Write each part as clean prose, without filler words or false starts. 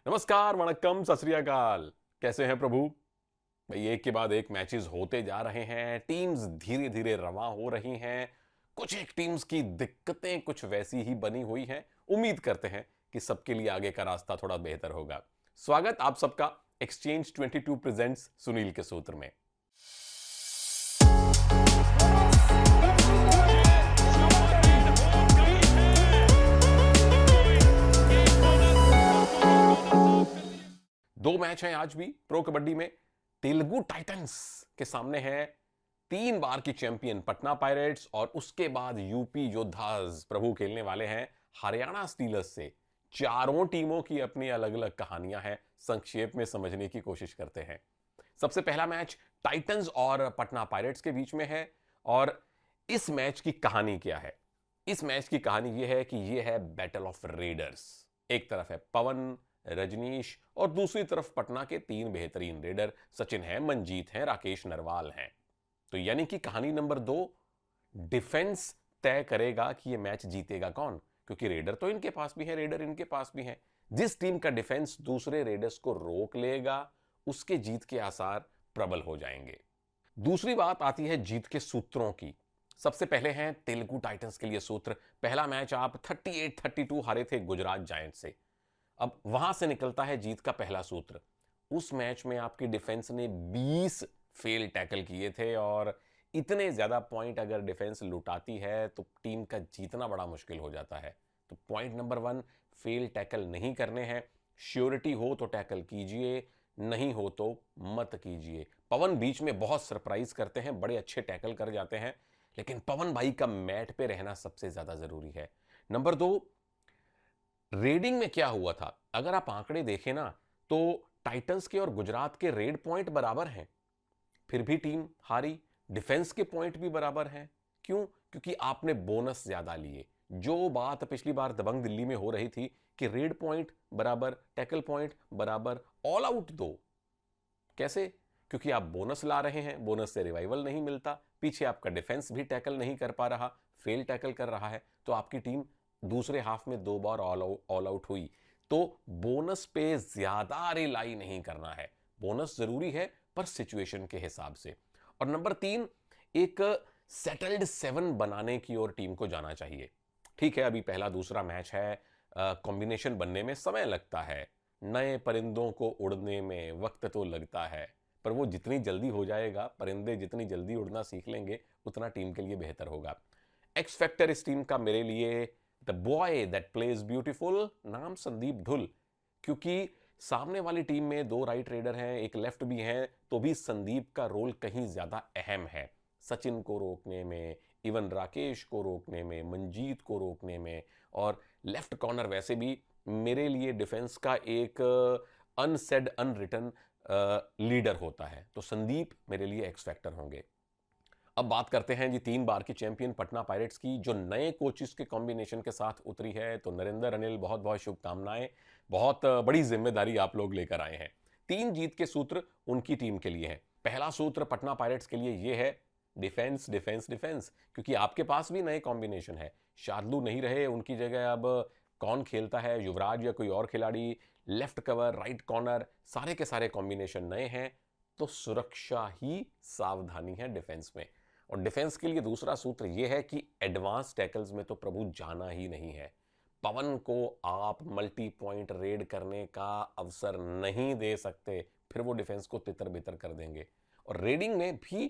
नमस्कार, वणक्कम, सत श्री अकाल। कैसे हैं प्रभु? भाई एक के बाद एक मैचेस होते जा रहे हैं, टीम्स धीरे धीरे रवां हो रही हैं। कुछ एक टीम्स की दिक्कतें कुछ वैसी ही बनी हुई हैं। उम्मीद करते हैं कि सबके लिए आगे का रास्ता थोड़ा बेहतर होगा। स्वागत आप सबका एक्सचेंज 22 प्रेजेंट्स सुनील के सूत्र में। दो मैच हैं आज भी प्रो कबड्डी में। तेलुगु टाइटंस के सामने है 3 बार की चैंपियन पटना पायरेट्स और उसके बाद यूपी योद्धास प्रभु खेलने वाले हैं हरियाणा स्टीलर्स से। चारों टीमों की अपनी अलग अलग कहानियां हैं, संक्षेप में समझने की कोशिश करते हैं। सबसे पहला मैच टाइटंस और पटना पायरेट्स के बीच में है। और इस मैच की कहानी क्या है? इस मैच की कहानी यह है कि यह है बैटल ऑफ रेडर्स। एक तरफ है पवन, रजनीश और दूसरी तरफ पटना के 3 बेहतरीन रेडर सचिन हैं, मंजीत हैं, राकेश नरवाल हैं। तो यानी कि कहानी नंबर 2, डिफेंस तय करेगा कि यह मैच जीतेगा कौन, क्योंकि रेडर तो इनके पास भी है, रेडर इनके पास भी है। जिस टीम का डिफेंस दूसरे रेडर्स को रोक लेगा उसके जीत के आसार प्रबल हो जाएंगे। दूसरी बात आती है जीत के सूत्रों की। सबसे पहले हैं तेलुगु टाइटंस के लिए सूत्र। पहला मैच आप 38-32 हारे थे गुजरात जायंट से। अब वहां से निकलता है जीत का पहला सूत्र। उस मैच में आपकी डिफेंस ने 20 फेल टैकल किए थे और इतने ज्यादा पॉइंट अगर डिफेंस लुटाती है तो टीम का जीतना बड़ा मुश्किल हो जाता है। तो पॉइंट नंबर 1, फेल टैकल नहीं करने हैं। श्योरिटी हो तो टैकल कीजिए, नहीं हो तो मत कीजिए। पवन बीच में बहुत सरप्राइज करते हैं, बड़े अच्छे टैकल कर जाते हैं, लेकिन पवन भाई का मैट पे रहना सबसे ज्यादा जरूरी है। नंबर 2, रेडिंग में क्या हुआ था? अगर आप आंकड़े देखें ना तो टाइटंस के और गुजरात के रेड पॉइंट बराबर हैं, फिर भी टीम हारी। डिफेंस के पॉइंट भी बराबर हैं। क्यों? क्योंकि आपने बोनस ज्यादा लिए। जो बात पिछली बार दबंग दिल्ली में हो रही थी कि रेड पॉइंट बराबर, टैकल पॉइंट बराबर, ऑल आउट दो। कैसे? क्योंकि आप बोनस ला रहे हैं, बोनस से रिवाइवल नहीं मिलता, पीछे आपका डिफेंस भी टैकल नहीं कर पा रहा, फेल टैकल कर रहा है, तो आपकी टीम दूसरे हाफ में 2 बार ऑल आउट हुई। तो बोनस पे ज्यादा रिलाई नहीं करना है। बोनस जरूरी है पर सिचुएशन के हिसाब से। और नंबर 3, एक सेटल्ड 7 बनाने की ओर टीम को जाना चाहिए। ठीक है, अभी पहला दूसरा मैच है, कॉम्बिनेशन बनने में समय लगता है, नए परिंदों को उड़ने में वक्त तो लगता है, पर वो जितनी जल्दी हो जाएगा, परिंदे जितनी जल्दी उड़ना सीख लेंगे उतना टीम के लिए बेहतर होगा। एक्स फैक्टर इस टीम का मेरे लिए the boy that plays beautiful, नाम संदीप ढुल। क्योंकि सामने वाली टीम में 2 राइट रेडर हैं, एक लेफ्ट भी हैं, तो भी संदीप का रोल कहीं ज्यादा अहम है। सचिन को रोकने में, इवन राकेश को रोकने में, मंजीत को रोकने में। और लेफ्ट कॉर्नर वैसे भी मेरे लिए डिफेंस का एक अनसेड अनरिटन लीडर होता है, तो संदीप मेरे लिए एक्स फैक्टर होंगे। अब बात करते हैं जी 3 बार की चैंपियन पटना पायरेट्स की, जो नए कोचेस के कॉम्बिनेशन के साथ उतरी है। तो नरेंद्र, अनिल, बहुत बहुत शुभकामनाएं। बहुत बड़ी जिम्मेदारी आप लोग लेकर आए हैं। 3 जीत के सूत्र उनकी टीम के लिए हैं। पहला सूत्र पटना पायरेट्स के लिए यह है, डिफेंस डिफेंस डिफेंस। क्योंकि आपके पास भी नए कॉम्बिनेशन है, शार्दुल नहीं रहे, उनकी जगह अब कौन खेलता है, युवराज या कोई और खिलाड़ी, लेफ्ट कवर, राइट कॉर्नर, सारे के सारे कॉम्बिनेशन नए हैं। तो सुरक्षा ही सावधानी है डिफेंस में। और डिफेंस के लिए दूसरा सूत्र यह है कि एडवांस टैकल्स में तो प्रभु जाना ही नहीं है। पवन को आप मल्टी पॉइंट रेड करने का अवसर नहीं दे सकते, फिर वो डिफेंस को तितर बितर कर देंगे। और रेडिंग में भी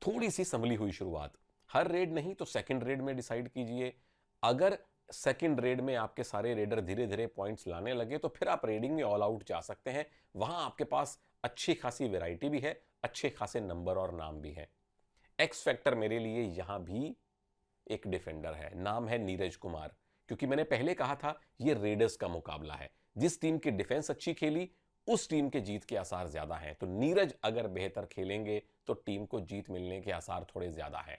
थोड़ी सी संभली हुई शुरुआत। हर रेड नहीं तो सेकंड रेड में डिसाइड कीजिए। अगर सेकंड रेड में आपके सारे रेडर धीरे धीरे पॉइंट्स लाने लगे तो फिर आप रेडिंग में ऑल आउट जा सकते हैं। वहां आपके पास अच्छी खासी वैरायटी भी है, अच्छे खासे नंबर और नाम भी है। एक्स फैक्टर मेरे लिए यहां भी एक डिफेंडर है, नाम है नीरज कुमार। क्योंकि मैंने पहले कहा था यह रेडर्स का मुकाबला है, जिस टीम की डिफेंस अच्छी खेली उस टीम के जीत के आसार ज्यादा हैं। तो नीरज अगर बेहतर खेलेंगे तो टीम को जीत मिलने के आसार थोड़े ज्यादा हैं।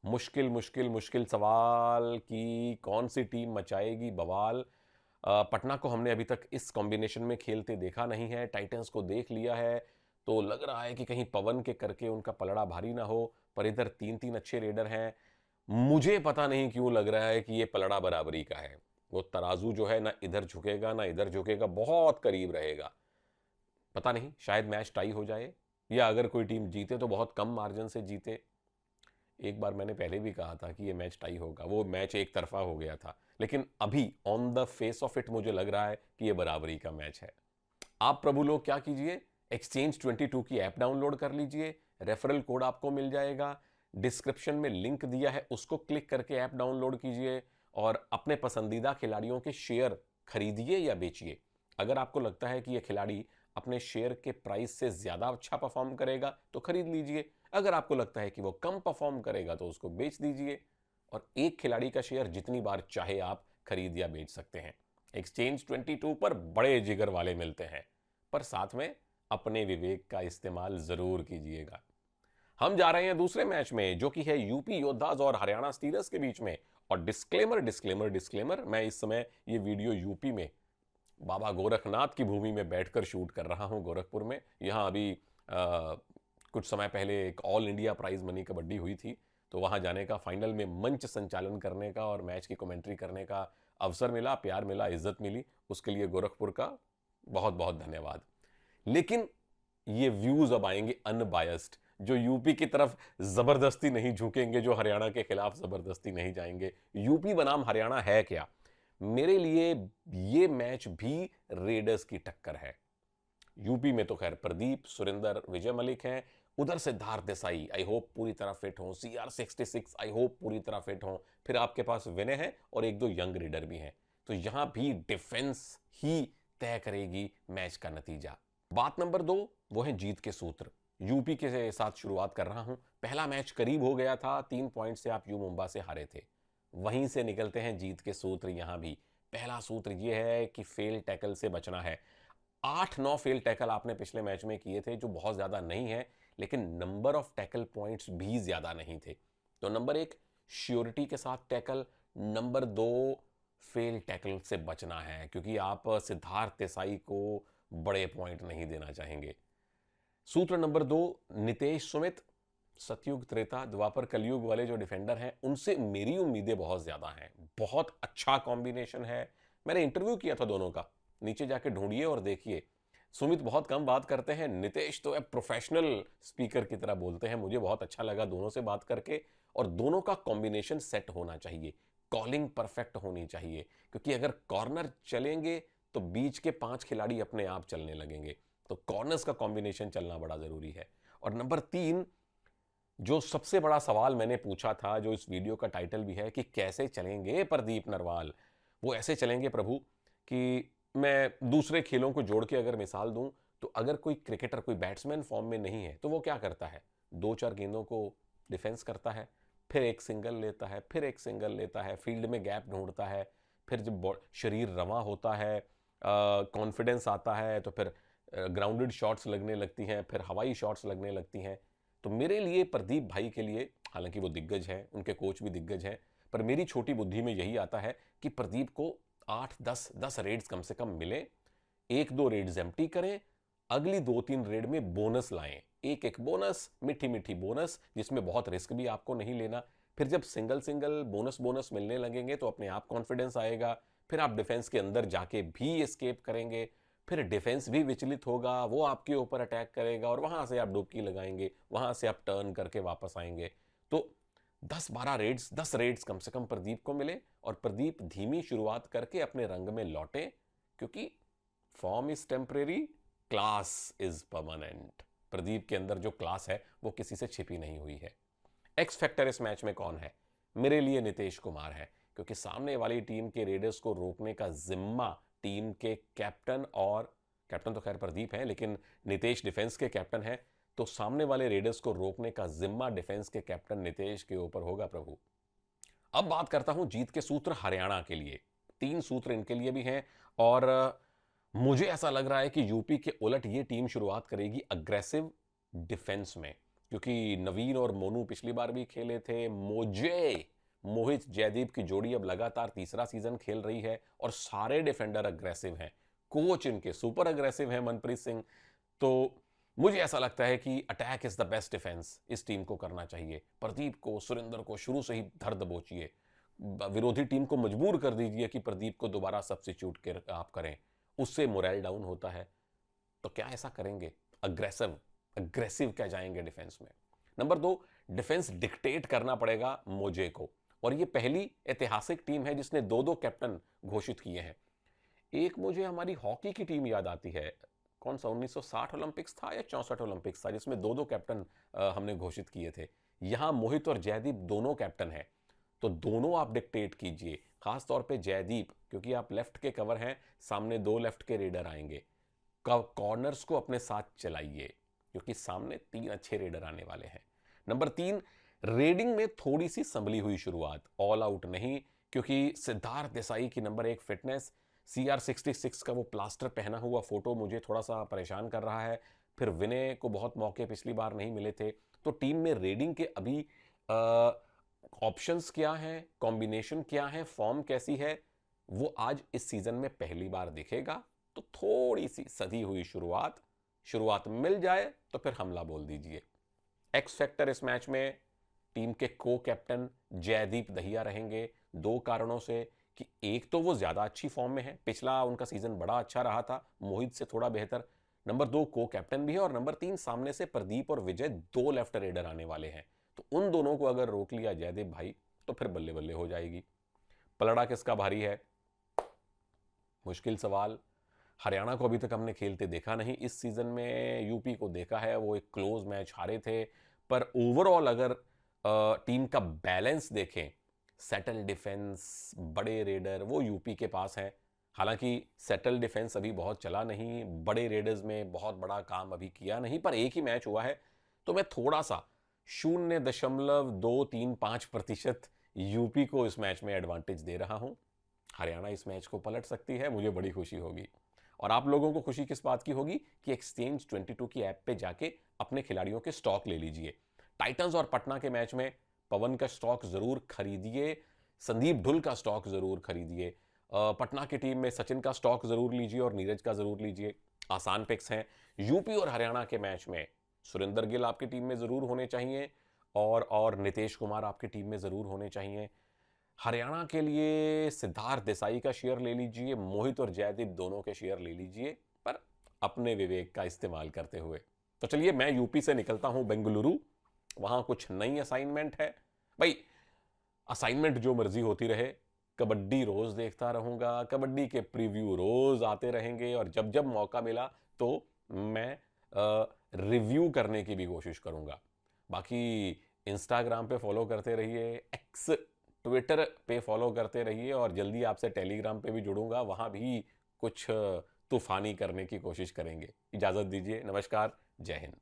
मुश्किल मुश्किल मुश्किल सवाल कि कौन सी टीम मचाएगी बवाल। पटना को हमने अभी तक इस कॉम्बिनेशन में खेलते देखा नहीं है, टाइटंस को देख लिया है, तो लग रहा है कि कहीं पवन के करके उनका पलड़ा भारी ना हो। पर इधर 3-3 अच्छे रेडर हैं। मुझे पता नहीं क्यों लग रहा है कि ये पलड़ा बराबरी का है। वो तराजू जो है ना इधर झुकेगा ना इधर झुकेगा, बहुत करीब रहेगा। पता नहीं, शायद मैच टाई हो जाए, या अगर कोई टीम जीते तो बहुत कम मार्जिन से जीते। एक बार मैंने पहले भी कहा था कि ये मैच टाई होगा, वो मैच एक तरफा हो गया था, लेकिन अभी on the face of it मुझे लग रहा है कि ये बराबरी का मैच है। आप प्रभु लोग क्या कीजिए, एक्सचेंज 22 की ऐप डाउनलोड कर लीजिए, रेफरल कोड आपको मिल जाएगा, डिस्क्रिप्शन में लिंक दिया है उसको क्लिक करके ऐप डाउनलोड कीजिए और अपने पसंदीदा खिलाड़ियों के शेयर खरीदिए या बेचिए। अगर आपको लगता है कि यह खिलाड़ी अपने शेयर के प्राइस से ज्यादा अच्छा परफॉर्म करेगा तो खरीद लीजिए, अगर आपको लगता है कि वो कम परफॉर्म करेगा तो उसको बेच दीजिए। और एक खिलाड़ी का शेयर जितनी बार चाहे आप खरीद या बेच सकते हैं। एक्सचेंज 22 पर बड़े जिगर वाले मिलते हैं, पर साथ में अपने विवेक का इस्तेमाल जरूर कीजिएगा। हम जा रहे हैं दूसरे मैच में, जो कि है यूपी योद्धाज और हरियाणा स्टीलर्स के बीच में। और डिस्क्लेमर डिस्क्लेमर डिस्क्लेमर, मैं इस समय ये वीडियो यूपी में बाबा गोरखनाथ की भूमि में बैठकर शूट कर रहा हूं, गोरखपुर में। यहां अभी कुछ समय पहले एक all India prize money kabaddi हुई थी, तो वहां जाने का, फाइनल में मंच संचालन करने का और मैच की कमेंट्री करने का अवसर मिला, प्यार मिला, इज्जत मिली। उसके लिए गोरखपुर का बहुत बहुत धन्यवाद। लेकिन ये व्यूज अब आएंगे अनबायस्ड, जो यूपी की तरफ जबरदस्ती नहीं झुकेंगे, जो हरियाणा के खिलाफ जबरदस्ती नहीं जाएंगे। यूपी बनाम हरियाणा है क्या? मेरे लिए ये मैच भी रेडर्स की टक्कर है। यूपी में तो खैर प्रदीप, सुरेंदर, विजय मलिक हैं। उधर सिद्धार्थ देसाई आई होप पूरी तरह फिट हो, CR66 आई होप पूरी तरह फिट हो। फिर आपके पास विनय है और एक दो यंग रीडर भी हैं। तो यहां भी डिफेंस ही तय करेगी मैच का नतीजा। बात नंबर 2, वो है जीत के सूत्र। यूपी के साथ शुरुआत कर रहा हूं। पहला मैच करीब हो गया था, 3 पॉइंट से आप यू मुंबा से हारे थे। वहीं से निकलते हैं जीत के सूत्र यहां भी। पहला सूत्र यह है कि फेल टैकल से बचना है। 8-9 फेल टैकल आपने पिछले मैच में किए थे, जो बहुत ज्यादा नहीं है, लेकिन नंबर ऑफ टैकल पॉइंट्स भी ज्यादा नहीं थे। तो नंबर 1 श्योरिटी के साथ टैकल, नंबर 2 फेल टैकल से बचना है, क्योंकि आप सिद्धार्थ देसाई को बड़े पॉइंट नहीं देना चाहेंगे। सूत्र नंबर 2, नितेश सुमित, सतयुग त्रेता द्वापर कलयुग वाले जो डिफेंडर हैं, उनसे मेरी उम्मीदें बहुत ज्यादा हैं। बहुत अच्छा कॉम्बिनेशन है। मैंने इंटरव्यू किया था दोनों का, नीचे जाके ढूंढिए और देखिए। सुमित बहुत कम बात करते हैं, नितेश तो प्रोफेशनल स्पीकर की तरह बोलते हैं। मुझे बहुत अच्छा लगा दोनों से बात करके। और दोनों का कॉम्बिनेशन सेट होना चाहिए, कॉलिंग परफेक्ट होनी चाहिए, क्योंकि अगर कॉर्नर चलेंगे तो बीच के 5 खिलाड़ी अपने आप चलने लगेंगे। तो कॉर्नर्स का कॉम्बिनेशन चलना बड़ा जरूरी है। और नंबर 3, जो सबसे बड़ा सवाल मैंने पूछा था, जो इस वीडियो का टाइटल भी है, कि कैसे चलेंगे प्रदीप नरवाल। वो ऐसे चलेंगे प्रभु कि मैं दूसरे खेलों को जोड़ के अगर मिसाल दूं, तो अगर कोई क्रिकेटर, कोई बैट्समैन फॉर्म में नहीं है, तो वो क्या करता है? 2-4 गेंदों को डिफेंस करता है, फिर एक सिंगल लेता है, फिर एक सिंगल लेता है, फील्ड में गैप ढूंढता है। फिर जब शरीर रवां होता है, कॉन्फिडेंस आता है, तो फिर ग्राउंडेड शॉट्स लगने लगती हैं, फिर हवाई शॉट्स लगने लगती हैं। तो मेरे लिए, प्रदीप भाई के लिए, हालांकि वो दिग्गज हैं, उनके कोच भी दिग्गज हैं, पर मेरी छोटी बुद्धि में यही आता है कि प्रदीप को 8-10 रेड्स कम से कम मिले। 1-2 रेड्स एम्प्टी करें, अगली 2-3 रेड में बोनस लाएं। एक एक बोनस, मीठी मीठी बोनस, जिसमें बहुत रिस्क भी आपको नहीं लेना। फिर जब सिंगल सिंगल बोनस बोनस मिलने लगेंगे तो अपने आप कॉन्फिडेंस आएगा। फिर आप डिफेंस के अंदर जाके भी एस्केप करेंगे। फिर डिफेंस भी विचलित होगा, वो आपके ऊपर अटैक करेगा और वहां से आप डुबकी लगाएंगे, वहां से आप टर्न करके वापस आएंगे। तो 10 रेड्स कम से कम प्रदीप को मिले और प्रदीप धीमी शुरुआत करके अपने रंग में लौटे, क्योंकि form is temporary, class is permanent. Pradeep के अंदर जो क्लास है वो किसी से छिपी नहीं हुई है। एक्स फैक्टर इस मैच में कौन है? मेरे लिए नीतीश कुमार है, क्योंकि सामने वाली टीम के रेडर्स को रोकने का जिम्मा टीम के कैप्टन, और कैप्टन तो खैर प्रदीप है, लेकिन नीतीश डिफेंस के कैप्टन है, तो सामने वाले रेडर्स को रोकने का जिम्मा डिफेंस के कैप्टन नीतीश के ऊपर होगा प्रभु। अब बात करता हूं जीत के सूत्र हरियाणा के लिए। 3 सूत्र इनके लिए भी हैं, और मुझे ऐसा लग रहा है कि यूपी के उलट ये टीम शुरुआत करेगी अग्रेसिव डिफेंस में, क्योंकि नवीन और मोनू पिछली बार भी खेले थे। मोहित जयदीप की जोड़ी अब लगातार तीसरा सीजन खेल रही है और सारे डिफेंडर अग्रेसिव हैं। कोच इनके सुपर अग्रेसिव हैं, मनप्रीत सिंह। तो मुझे ऐसा लगता है कि attack is the best defence इस टीम को करना चाहिए। प्रदीप को, सुरेंद्र को शुरू से ही धर दबोचिए। विरोधी टीम को मजबूर कर दीजिए कि प्रदीप को दोबारा सब्स्टिट्यूट कर आप करें, उससे मोरल डाउन होता है। तो क्या ऐसा करेंगे? अग्रेसिव क्या जाएंगे डिफेंस में? नंबर 2, डिफेंस डिक्टेट करना पड़ेगा मोजे को, और ये पहली ऐतिहासिक टीम है जिसने 2-2 कैप्टन घोषित किए हैं। एक मुझे हमारी हॉकी की टीम याद आती है, कौन सा 1960 ओलंपिक्स था या 64 ओलंपिक्स था, जिसमें 2-2 कैप्टन हमने घोषित किए थे। यहां मोहित और जयदीप दोनों कैप्टन हैं, तो दोनों आप डिक्टेट कीजिए, खास तौर पे जयदीप, क्योंकि आप लेफ्ट के कवर हैं, सामने 2 लेफ्ट के रेडर आएंगे। कॉर्नर्स को अपने साथ चलाइए, क्योंकि सामने 3 अच्छे रेडर आने वाले हैं। नंबर 3, रेडिंग में थोड़ी सी संभली हुई शुरुआत, ऑल आउट नहीं, क्योंकि सिद्धार्थ देसाई की नंबर 1 फिटनेस, CR66 का वो प्लास्टर पहना हुआ फोटो मुझे थोड़ा सा परेशान कर रहा है। फिर विनय को बहुत मौके पिछली बार नहीं मिले थे, तो टीम में रेडिंग के अभी ऑप्शंस क्या हैं, कॉम्बिनेशन क्या है, फॉर्म कैसी है, वो आज इस सीजन में पहली बार दिखेगा। तो थोड़ी सी सधी हुई शुरुआत मिल जाए तो फिर हमला बोल दीजिए। एक्स फैक्टर इस मैच में टीम के को कैप्टन जयदीप दहिया रहेंगे, 2 कारणों से, कि एक तो वो ज्यादा अच्छी फॉर्म में है, पिछला उनका सीजन बड़ा अच्छा रहा था, मोहित से थोड़ा बेहतर। नंबर 2, को कैप्टन भी है, और नंबर 3, सामने से प्रदीप और विजय 2 लेफ्ट रेडर आने वाले हैं। तो उन दोनों को अगर रोक लिया जयदीप भाई तो फिर बल्ले बल्ले हो जाएगी। पलड़ा किसका भारी है? मुश्किल सवाल। हरियाणा को अभी तक हमने खेलते देखा नहीं, इस सीजन में यूपी को देखा है, वो एक क्लोज मैच हारे थे, पर ओवरऑल अगर टीम का बैलेंस देखें, सेटल डिफेंस, बड़े रेडर, वो यूपी के पास हैं। हालांकि सेटल डिफेंस अभी बहुत चला नहीं, बड़े रेडर्स में बहुत बड़ा काम अभी किया नहीं, पर एक ही मैच हुआ है, तो मैं थोड़ा सा 0.235% यूपी को इस मैच में एडवांटेज दे रहा हूं। हरियाणा इस मैच को पलट सकती है, मुझे बड़ी खुशी होगी। और आप लोगों को खुशी किस बात की होगी कि एक्सचेंज 22 की ऐप पे जाके अपने खिलाड़ियों के स्टॉक ले लीजिए। टाइटंस और पटना के मैच में पवन का स्टॉक जरूर खरीदिए, संदीप ढुल का स्टॉक जरूर खरीदिए, पटना की टीम में सचिन का स्टॉक जरूर लीजिए और नीरज का जरूर लीजिए। आसान पिक्स हैं। यूपी और हरियाणा के मैच में सुरेंद्र गिल आपकी टीम में जरूर होने चाहिए, और नितेश कुमार आपकी टीम में जरूर होने चाहिए। हरियाणा के लिए सिद्धार्थ देसाई का शेयर ले लीजिए, मोहित और जयदीप दोनों के शेयर ले लीजिए, पर अपने विवेक का इस्तेमाल करते हुए। तो चलिए, मैं यूपी से निकलता हूं बेंगलुरु, वहां कुछ नई असाइनमेंट है। भाई, असाइनमेंट जो मर्जी होती रहे, कबड्डी रोज देखता रहूंगा, कबड्डी के प्रीव्यू रोज आते रहेंगे, और जब जब मौका मिला तो मैं रिव्यू करने की भी कोशिश करूंगा। बाकी इंस्टाग्राम पे फॉलो करते रहिए, एक्स ट्विटर पे फॉलो करते रहिए, और जल्दी आपसे टेलीग्राम पे भी जुड़ूंगा, वहां भी कुछ तूफानी करने की कोशिश करेंगे। इजाजत दीजिए, नमस्कार, जय हिंद।